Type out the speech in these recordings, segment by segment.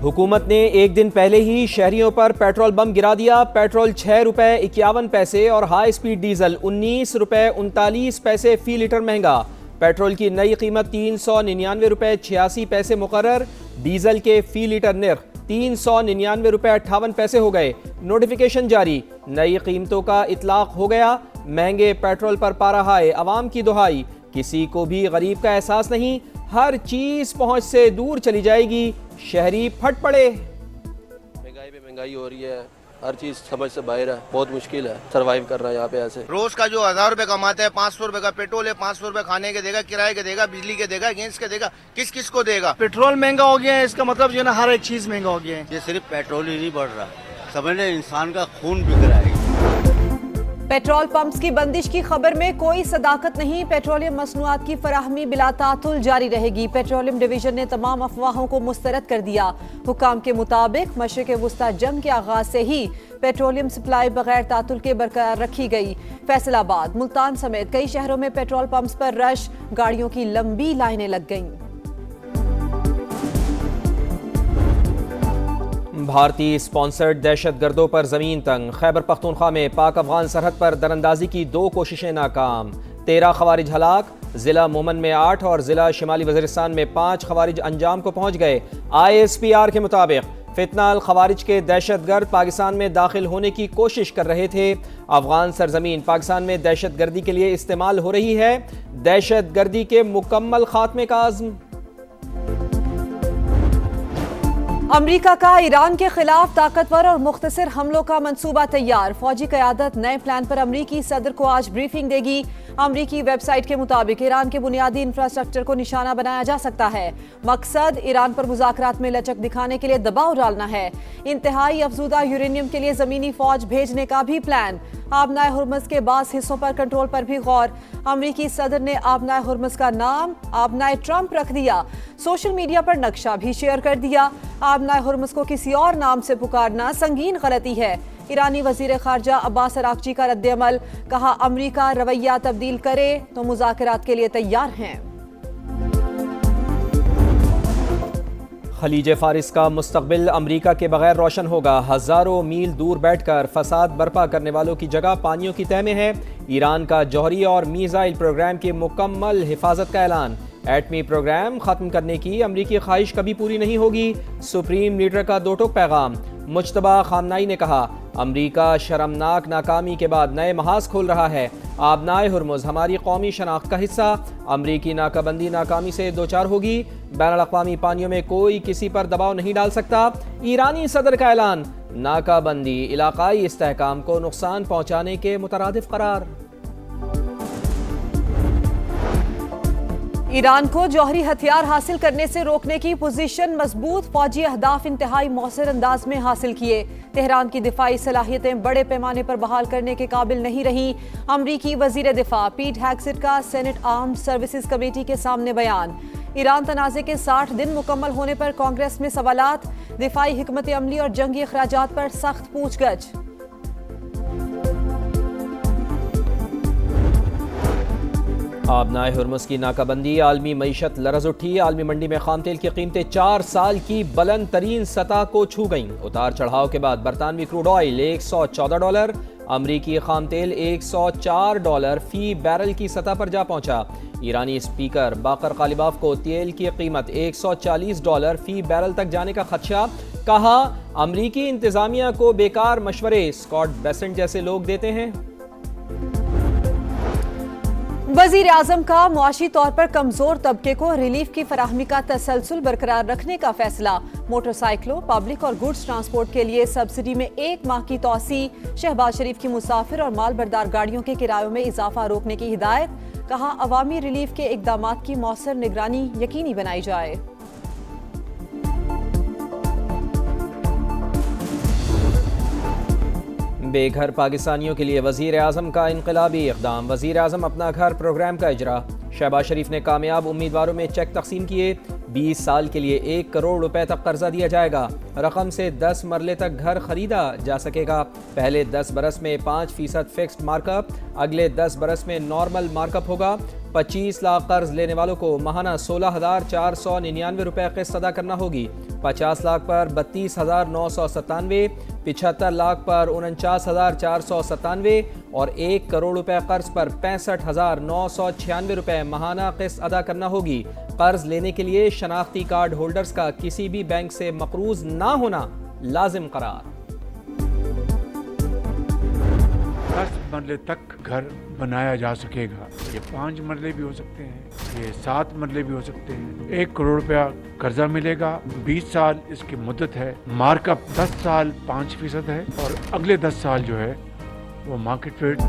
حکومت نے ایک دن پہلے ہی شہریوں پر پیٹرول بم گرا دیا۔ پیٹرول 6 روپے 51 پیسے اور ہائی سپیڈ ڈیزل 19 روپے 39 پیسے فی لیٹر مہنگا۔ پیٹرول کی نئی قیمت 399 روپے 86 پیسے مقرر۔ ڈیزل کے فی لیٹر نرخ 399 روپے 58 پیسے ہو گئے۔ نوٹیفیکیشن جاری، نئی قیمتوں کا اطلاق ہو گیا۔ مہنگے پیٹرول پر پا رہا ہے عوام کی دہائی، کسی کو بھی غریب کا احساس نہیں، ہر چیز پہنچ سے دور چلی جائے گی، شہری پھٹ پڑے۔ مہنگائی پہ مہنگائی ہو رہی ہے، ہر چیز سمجھ سے باہر ہے، بہت مشکل ہے سروائیو کرنا یہاں پہ ایسے۔ روز کا جو 1000 روپے کماتا ہے، 500 روپے کا پیٹرول ہے، 500 روپے کھانے کے دے گا، کرائے کے دے گا، بجلی کے دے گا، گیس کے دے گا، کس کو دے گا؟ پیٹرول مہنگا ہو گیا ہے، اس کا مطلب جو ہے نا ہر ایک چیز مہنگا ہو گیا ہے۔ یہ صرف پیٹرول ہی نہیں بڑھ رہا، سمجھ لیں انسان کا خون بک رہا ہے۔ پیٹرول پمپس کی بندش کی خبر میں کوئی صداقت نہیں، پیٹرولیم مصنوعات کی فراہمی بلا تعطل جاری رہے گی۔ پیٹرولیم ڈویژن نے تمام افواہوں کو مسترد کر دیا۔ حکام کے مطابق مشرق وسطی جنگ کے آغاز سے ہی پیٹرولیم سپلائی بغیر تعطل کے برقرار رکھی گئی۔ فیصل آباد، ملتان سمیت کئی شہروں میں پیٹرول پمپس پر رش، گاڑیوں کی لمبی لائنیں لگ گئیں۔ بھارتی سپانسرڈ دہشت گردوں پر زمین تنگ۔ خیبر پختونخوا میں پاک افغان سرحد پر دراندازی کی 2 کوششیں ناکام، 13 خوارج ہلاک۔ ضلع مومن میں 8 اور ضلع شمالی وزیرستان میں 5 خوارج انجام کو پہنچ گئے۔ ISPR کے مطابق فتنہ الخوارج کے دہشت گرد پاکستان میں داخل ہونے کی کوشش کر رہے تھے۔ افغان سرزمین پاکستان میں دہشت گردی کے لیے استعمال ہو رہی ہے، دہشت گردی کے مکمل خاتمے کا عزم۔ امریکہ کا ایران کے خلاف طاقتور اور مختصر حملوں کا منصوبہ تیار۔ فوجی قیادت نئے پلان پر امریکی صدر کو آج بریفنگ دے گی۔ امریکی ویب سائٹ کے مطابق ایران کے بنیادی انفراسٹرکچر کو نشانہ بنایا جا سکتا ہے۔ مقصد ایران پر مذاکرات میں لچک دکھانے کے لیے دباؤ ڈالنا ہے۔ انتہائی افزودہ یورینیم کے لیے زمینی فوج بھیجنے کا بھی پلان۔ آبنائے ہرمز کے بعض حصوں پر کنٹرول پر بھی غور۔ امریکی صدر نے آبنائے ہرمز کا نام آبنائے ٹرمپ رکھ دیا۔ سوشل میڈیا پر نقشہ بھی شیئر کر دیا۔ آبنائے ہرمز کو کسی اور نام سے پکارنا سنگین غلطی ہے۔ ایرانی وزیر خارجہ عباس اراغچی کا رد عمل، کہا امریکہ رویہ تبدیل کرے تو مذاکرات کے لیے تیار ہیں۔ خلیج فارس کا مستقبل امریکہ کے بغیر روشن ہوگا۔ ہزاروں میل دور بیٹھ کر فساد برپا کرنے والوں کی جگہ پانیوں کی تہہ میں ہے۔ ایران کا جوہری اور میزائل پروگرام کی مکمل حفاظت کا اعلان۔ ایٹمی پروگرام ختم کرنے کی امریکی خواہش کبھی پوری نہیں ہوگی، سپریم لیڈر کا 2 ٹوک پیغام۔ مجتبیٰ خامنائی نے کہا امریکہ شرمناک ناکامی کے بعد نئے محاذ کھول رہا ہے۔ آبنائے ہرمز ہماری قومی شناخت کا حصہ، امریکی ناکہ بندی ناکامی سے دوچار ہوگی۔ بین الاقوامی پانیوں میں کوئی کسی پر دباؤ نہیں ڈال سکتا۔ ایرانی صدر کا اعلان، ناکہ بندی علاقائی استحکام کو نقصان پہنچانے کے مترادف قرار۔ ایران کو جوہری ہتھیار حاصل کرنے سے روکنے کی پوزیشن مضبوط، فوجی اہداف انتہائی مؤثر انداز میں حاصل کیے۔ تہران کی دفاعی صلاحیتیں بڑے پیمانے پر بحال کرنے کے قابل نہیں رہیں۔ امریکی وزیر دفاع پیٹ ہیگسٹ کا سینٹ آرمڈ سروسز کمیٹی کے سامنے بیان۔ ایران تنازع کے 60 دن مکمل ہونے پر کانگریس میں سوالات، دفاعی حکمت عملی اور جنگی اخراجات پر سخت پوچھ گچھ۔ آبنائے ہرمز کی ناکہ بندی، عالمی معیشت لرز اٹھی۔ عالمی منڈی میں خام تیل کی قیمتیں 4 سال کی بلند ترین سطح کو چھو گئیں۔ اتار چڑھاؤ کے بعد برطانوی کروڈ آئل $114، امریکی خام تیل $104 فی بیرل کی سطح پر جا پہنچا۔ ایرانی اسپیکر باقر غالباف کو تیل کی قیمت $140 فی بیرل تک جانے کا خدشہ، کہا امریکی انتظامیہ کو بیکار مشورے اسکاٹ بیسنٹ جیسے لوگ دیتے ہیں۔ وزیر اعظم کا معاشی طور پر کمزور طبقے کو ریلیف کی فراہمی کا تسلسل برقرار رکھنے کا فیصلہ۔ موٹر سائیکلوں، پبلک اور گوڈز ٹرانسپورٹ کے لیے سبسڈی میں 1 ماہ کی توسیع۔ شہباز شریف کی مسافر اور مال بردار گاڑیوں کے کرایوں میں اضافہ روکنے کی ہدایت، کہا عوامی ریلیف کے اقدامات کی مؤثر نگرانی یقینی بنائی جائے۔ بے گھر پاکستانیوں کے لیے وزیر اعظم کا انقلابی اقدام، وزیر اعظم اپنا گھر پروگرام کا اجرا۔ شہباز شریف نے کامیاب امیدواروں میں چیک تقسیم کیے، 20 سال کے لیے 1 کروڑ روپے تک قرضہ دیا جائے گا۔ رقم سے 10 مرلے تک گھر خریدا جا سکے گا۔ پہلے 10 برس میں 5% فکسڈ مارک اپ، اگلے 10 برس میں نارمل مارک اپ ہوگا۔ 25 لاکھ قرض لینے والوں کو ماہانہ 16,499 روپے قسط ادا کرنا ہوگی۔ 50 لاکھ پر 32,997، 75 لاکھ پر 49,497 اور 1 کروڑ روپے قرض پر 65,996 روپے ماہانہ قسط ادا کرنا ہوگی۔ قرض لینے کے لیے شناختی کارڈ ہولڈرز کا کسی بھی بینک سے مقروض نہ ہونا لازم قرار۔ 10 مرلے تک گھر بنایا جا سکے گا۔ یہ 5 مرلے بھی ہو سکتے ہیں، یہ 7 مرلے بھی ہو سکتے ہیں۔ 1 کروڑ روپیہ قرضہ ملے گا، 20 سال اس کی مدت ہے، مارک اپ 10 سال 5% ہے اور اگلے 10 سال جو ہے وہ مارکیٹ ریٹ۔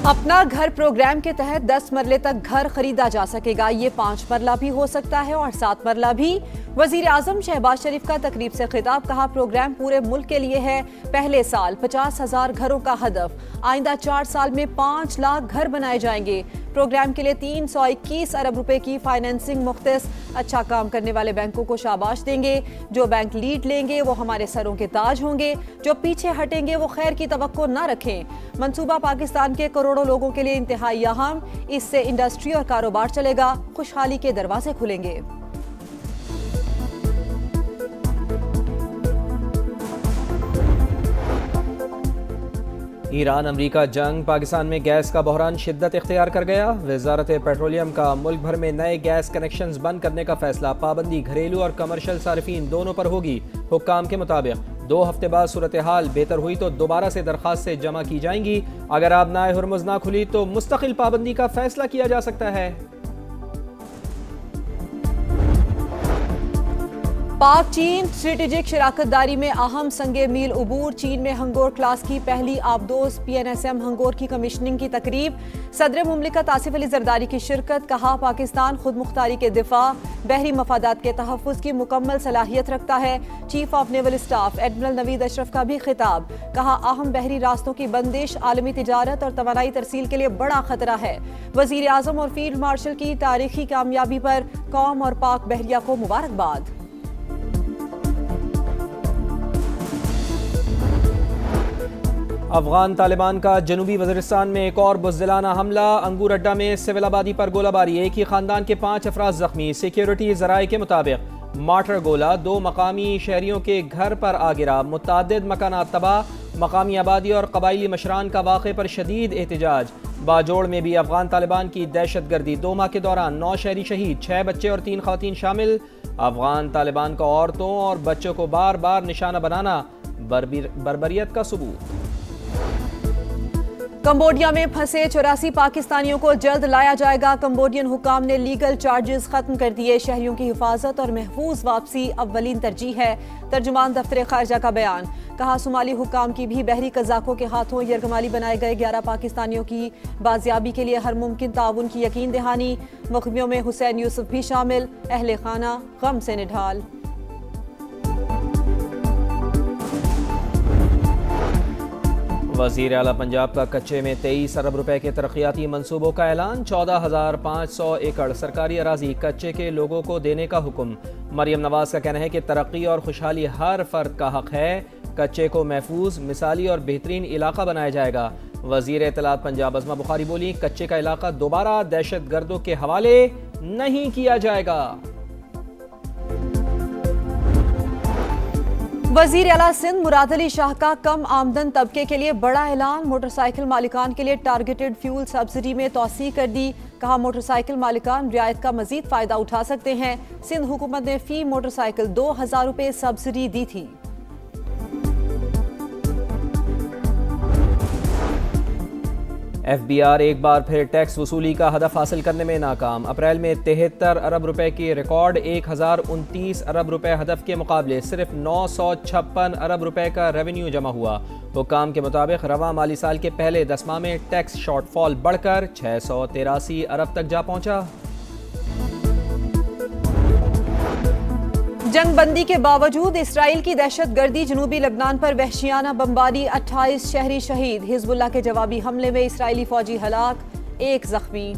اپنا گھر پروگرام کے تحت 10 مرلے تک گھر خریدا جا سکے گا۔ یہ 5 مرلہ بھی ہو سکتا ہے اور 7 مرلہ بھی۔ وزیر اعظم شہباز شریف کا تقریب سے خطاب، کہا پروگرام پورے ملک کے لیے ہے۔ پہلے سال 50,000 گھروں کا ہدف، آئندہ 4 سال میں 5 لاکھ گھر بنائے جائیں گے۔ پروگرام کے لیے 321 ارب روپے کی فائنینسنگ مختص۔ اچھا کام کرنے والے بینکوں کو شاباش دیں گے۔ جو بینک لیڈ لیں گے وہ ہمارے سروں کے تاج ہوں گے، جو پیچھے ہٹیں گے وہ خیر کی توقع نہ رکھیں۔ منصوبہ پاکستان کے کروڑوں لوگوں کے لیے انتہائی اہم، اس سے انڈسٹری اور کاروبار چلے گا، خوشحالی کے دروازے کھلیں گے۔ ایران امریکہ جنگ، پاکستان میں گیس کا بحران شدت اختیار کر گیا۔ وزارت پیٹرولیم کا ملک بھر میں نئے گیس کنیکشنز بند کرنے کا فیصلہ، پابندی گھریلو اور کمرشل صارفین دونوں پر ہوگی۔ حکام کے مطابق 2 ہفتے بعد صورتحال بہتر ہوئی تو دوبارہ سے درخواستیں جمع کی جائیں گی۔ اگر آبنائے ہرمز نہ کھلی تو مستقل پابندی کا فیصلہ کیا جا سکتا ہے۔ پاک چین اسٹریٹجک شراکت داری میں اہم سنگ میل عبور۔ چین میں ہنگور کلاس کی پہلی آبدوز PNSM ہنگور کی کمیشننگ کی تقریب، صدر مملکت آصف علی زرداری کی شرکت۔ کہا پاکستان خود مختاری کے دفاع، بحری مفادات کے تحفظ کی مکمل صلاحیت رکھتا ہے۔ Chief of Naval Staff Admiral Naveed Ashraf کا بھی خطاب، کہا اہم بحری راستوں کی بندش عالمی تجارت اور توانائی ترسیل کے لیے بڑا خطرہ ہے۔ وزیر اعظم اور فیلڈ مارشل کی تاریخی کامیابی پر قوم اور پاک بحریہ کو مبارکباد۔ افغان طالبان کا جنوبی وزیرستان میں ایک اور بزدلانہ حملہ، انگور اڈہ میں سول آبادی پر گولہ باری، ایک ہی خاندان کے 5 افراد زخمی۔ سیکیورٹی ذرائع کے مطابق مارٹر گولہ 2 مقامی شہریوں کے گھر پر آ گرا، متعدد مکانات تباہ۔ مقامی آبادی اور قبائلی مشران کا واقعے پر شدید احتجاج۔ باجوڑ میں بھی افغان طالبان کی دہشت گردی، 2 ماہ کے دوران 9 شہری شہید، 6 بچے اور 3 خواتین شامل۔ افغان طالبان کا عورتوں اور بچوں کو بار بار نشانہ بنانا بربریت کا ثبوت۔ کمبوڈیا میں پھنسے 84 پاکستانیوں کو جلد لایا جائے گا۔ کمبوڈین حکام نے لیگل چارجز ختم کر دیے۔ شہریوں کی حفاظت اور محفوظ واپسی اولین ترجیح ہے۔ ترجمان دفتر خارجہ کا بیان، کہا صومالی حکام کی بھی بحری قزاقوں کے ہاتھوں یرغمالی بنائے گئے 11 پاکستانیوں کی بازیابی کے لیے ہر ممکن تعاون کی یقین دہانی۔ مقدموں میں حسین یوسف بھی شامل، اہل خانہ غم سے نڈھال۔ وزیر اعلیٰ پنجاب کا کچے میں 23 ارب روپے کے ترقیاتی منصوبوں کا اعلان، 14,500 ایکڑ سرکاری اراضی کچے کے لوگوں کو دینے کا حکم۔ مریم نواز کا کہنا ہے کہ ترقی اور خوشحالی ہر فرد کا حق ہے، کچے کو محفوظ، مثالی اور بہترین علاقہ بنایا جائے گا۔ وزیر اطلاعات پنجاب عظمہ بخاری بولی، کچے کا علاقہ دوبارہ دہشت گردوں کے حوالے نہیں کیا جائے گا۔ وزیر اعلیٰ سندھ مراد علی شاہ کا کم آمدن طبقے کے لیے بڑا اعلان، موٹر سائیکل مالکان کے لیے ٹارگیٹڈ فیول سبسڈی میں توسیع کر دی۔ کہا موٹر سائیکل مالکان رعایت کا مزید فائدہ اٹھا سکتے ہیں۔ سندھ حکومت نے فی موٹر سائیکل 2,000 روپے سبسڈی دی تھی۔ ایف بی آر ایک بار پھر ٹیکس وصولی کا ہدف حاصل کرنے میں ناکام۔ اپریل میں 73 ارب روپے کی ریکارڈ 1029 ارب روپے ہدف کے مقابلے صرف 956 ارب روپے کا ریونیو جمع ہوا۔ حکام کے مطابق رواں مالی سال کے پہلے 10 ماہ میں ٹیکس شارٹ فال بڑھ کر 683 ارب تک جا پہنچا۔ جنگ بندی کے باوجود اسرائیل کی دہشت گردی، جنوبی لبنان پر وحشیانہ بمباری، 28 شہری شہید۔ حزب اللہ کے جوابی حملے میں اسرائیلی فوجی ہلاک، 1 زخمی۔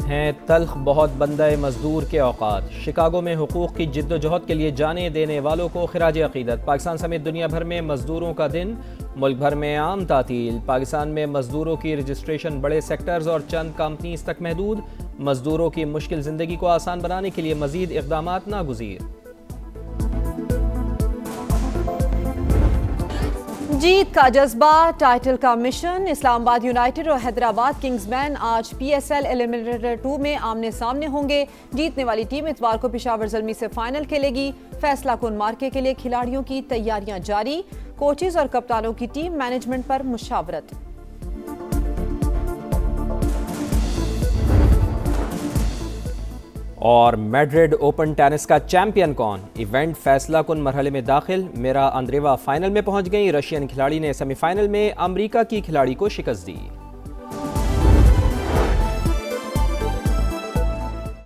ہیں تلخ بہت بندہ مزدور کے اوقات، شکاگو میں حقوق کی جد و جہد کے لیے جانیں دینے والوں کو خراج عقیدت۔ پاکستان سمیت دنیا بھر میں مزدوروں کا دن، ملک بھر میں عام تعطیل۔ پاکستان میں مزدوروں کی رجسٹریشن بڑے سیکٹرز اور چند کمپنیز تک محدود، مزدوروں کی مشکل زندگی کو آسان بنانے کے لیے مزید اقدامات ناگزیر۔ جیت کا جذبہ، ٹائٹل کا مشن، اسلام آباد یونائیٹڈ اور حیدرآباد کنگز مین آج پی ایس ایل ایلیمنیٹر 2 میں آمنے سامنے ہوں گے۔ جیتنے والی ٹیم اتوار کو پشاور زلمی سے فائنل کھیلے گی۔ فیصلہ کن مارکے کے لیے کھلاڑیوں کی تیاریاں جاری، کوچز اور کپتانوں کی ٹیم مینجمنٹ پر مشاورت۔ اور میڈرڈ اوپن ٹینس کا چیمپئن کون؟ ایونٹ فیصلہ کن مرحلے میں داخل، میرا اندریوا فائنل میں پہنچ گئی۔ رشین کھلاڑی نے سیمی فائنل میں امریکہ کی کھلاڑی کو شکست دی۔